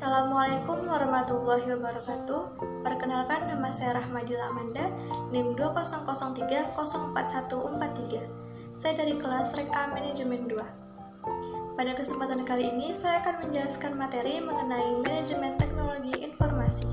Assalamualaikum warahmatullahi wabarakatuh. Perkenalkan, nama saya Rahmadila Amanda, NIM 200304143. Saya dari kelas Rek A Manajemen 2. Pada kesempatan kali ini, saya akan menjelaskan materi mengenai manajemen teknologi informasi.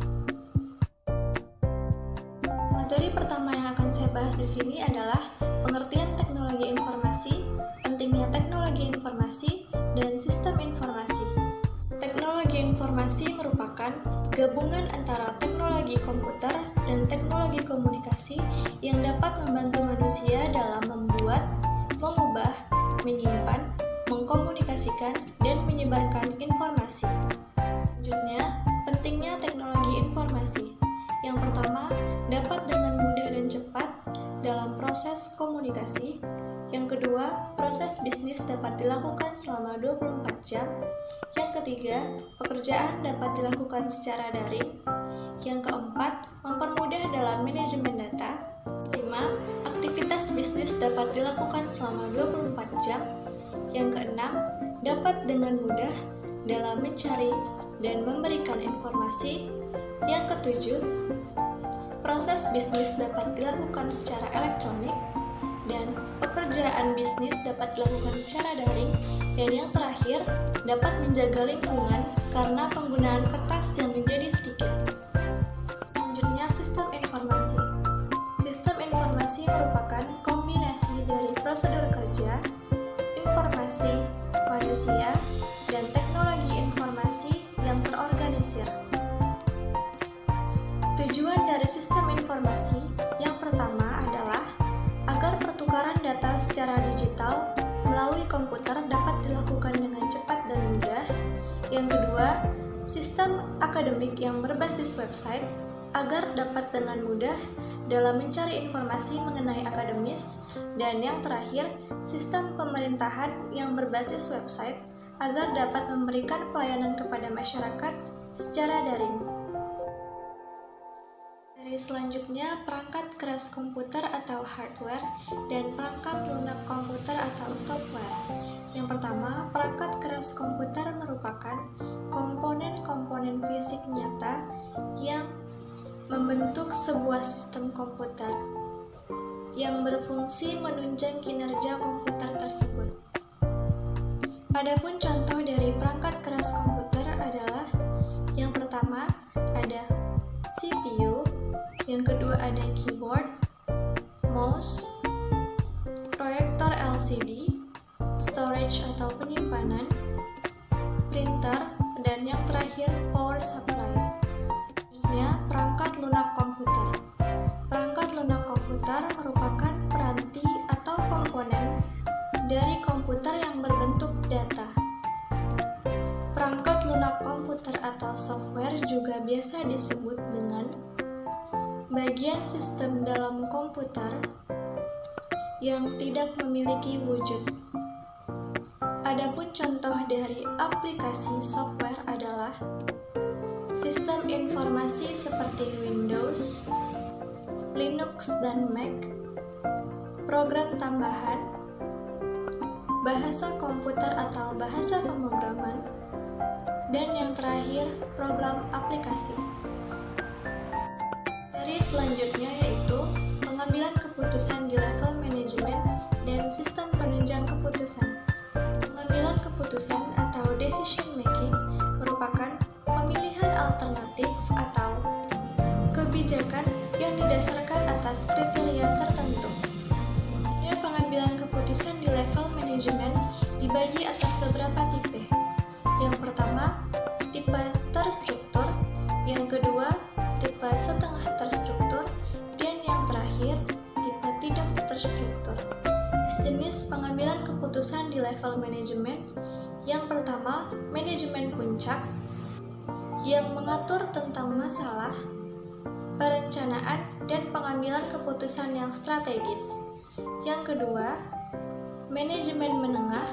Materi pertama yang akan saya bahas di sini adalah pengertian teknologi informasi, pentingnya teknologi informasi, dan sistem informasi. Teknologi informasi merupakan gabungan antara teknologi komputer dan teknologi komunikasi yang dapat membantu manusia dalam membuat, mengubah, menyimpan, mengkomunikasikan, dan menyebarkan informasi. Selanjutnya, pentingnya teknologi informasi. Yang pertama, dapat dengan mudah dan cepat dalam proses komunikasi. Yang kedua, proses bisnis dapat dilakukan selama 24 jam. Yang ketiga, pekerjaan dapat dilakukan secara daring. Yang keempat, mempermudah dalam manajemen data. 5. Aktivitas bisnis dapat dilakukan selama 24 jam. Yang keenam, dapat dengan mudah dalam mencari dan memberikan informasi. Yang ketujuh, proses bisnis dapat dilakukan secara elektronik. Dan pekerjaan bisnis dapat dilakukan secara daring. Dan yang terakhir, dapat menjaga lingkungan karena penggunaan kertas yang menjadi sedikit. Selanjutnya, sistem informasi. Sistem informasi merupakan kombinasi dari prosedur kerja, informasi, manusia, dan teknologi informasi yang terorganisir. Tujuan dari sistem informasi yang pertama adalah agar pertukaran data secara digital melalui komputer dapat dilakukan dengan cepat dan mudah. Yang kedua, sistem akademik yang berbasis website agar dapat dengan mudah dalam mencari informasi mengenai akademis. Dan yang terakhir, sistem pemerintahan yang berbasis website agar dapat memberikan pelayanan kepada masyarakat secara daring. Selanjutnya, perangkat keras komputer atau hardware dan perangkat lunak komputer atau software. Yang pertama, perangkat keras komputer merupakan komponen-komponen fisik nyata yang membentuk sebuah sistem komputer yang berfungsi menunjang kinerja komputer tersebut. Adapun contoh dari perangkat keras komputer adalah yang pertama ada CPU, yang kedua ada keyboard, mouse, proyektor LCD, storage atau penyimpanan, printer, dan yang terakhir power supply. Selanjutnya, perangkat lunak komputer. Perangkat lunak komputer merupakan peranti atau komponen dari komputer yang berbentuk data. Perangkat lunak komputer atau software juga biasa disebut dengan bagian sistem dalam komputer yang tidak memiliki wujud. Adapun contoh dari aplikasi software adalah sistem informasi seperti Windows, Linux, dan Mac, program tambahan, bahasa komputer atau bahasa pemrograman, dan yang terakhir program aplikasi. Selanjutnya yaitu pengambilan keputusan di level manajemen dan sistem penunjang keputusan. Pengambilan keputusan atau decision making merupakan pemilihan alternatif atau kebijakan yang didasarkan atas kriteria tertentu. Pengambilan keputusan di level manajemen dibagi atas beberapa tipe. Yang pertama, tipe terstruktur. Yang kedua, tipe setengah terstruktur, dan yang terakhir, tipe tidak terstruktur. Jenis pengambilan keputusan di level manajemen. Yang pertama, manajemen puncak yang mengatur tentang masalah, perencanaan, dan pengambilan keputusan yang strategis. Yang kedua, manajemen menengah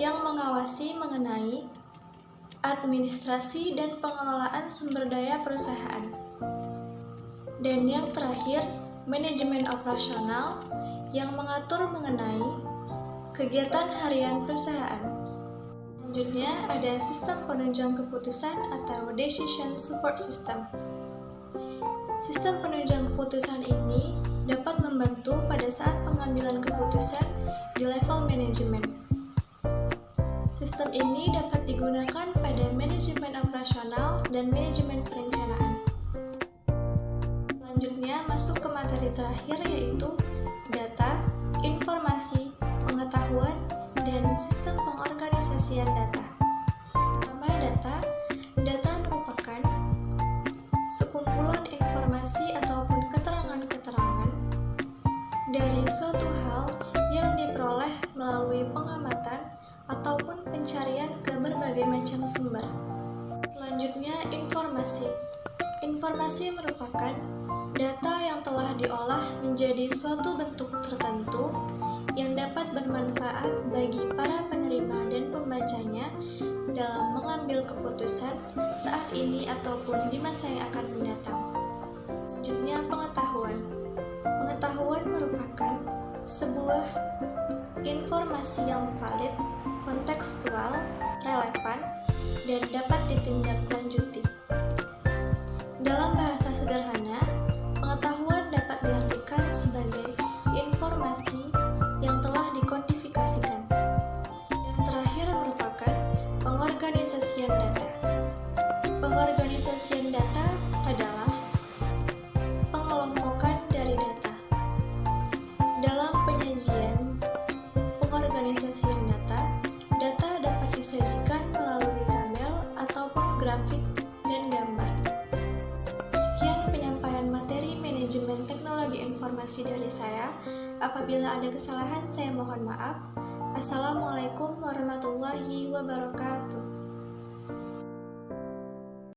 yang mengawasi mengenai administrasi dan pengelolaan sumber daya perusahaan. Dan yang terakhir, manajemen operasional yang mengatur mengenai kegiatan harian perusahaan. Selanjutnya ada sistem penunjang keputusan atau Decision Support System. Sistem penunjang keputusan ini dapat membantu pada saat pengambilan keputusan di level manajemen. Sistem ini dapat digunakan pada manajemen operasional dan manajemen perencanaan. Selanjutnya masuk ke materi terakhir, yaitu data, informasi, pengetahuan, dan sistem pengorganisasian data. Pertama, data merupakan sekumpulan informasi ataupun keterangan-keterangan dari suatu hal yang diperoleh melalui pengamatan ataupun pencarian ke berbagai macam sumber. Selanjutnya, informasi merupakan data yang telah diolah menjadi suatu bentuk tertentu yang dapat bermanfaat bagi para penerima dan pembacanya dalam mengambil keputusan saat ini ataupun di masa yang akan mendatang. Selanjutnya, pengetahuan merupakan sebuah informasi yang valid, kontekstual, relevan, dan dapat ditindaklanjuti. Dalam bahasa sederhana, pengetahuan dapat diartikan sebagai informasi yang telah dikodifikasikan. Yang terakhir merupakan pengorganisasian data. Pengorganisasian data adalah pengelompokan dari data. Dalam penyajian pengorganisasian data dapat disajikan melalui tabel ataupun grafik dan gambar. Sekian penyampaian materi manajemen teknologi informasi dari saya. Apabila ada kesalahan, saya mohon maaf. Assalamualaikum warahmatullahi wabarakatuh.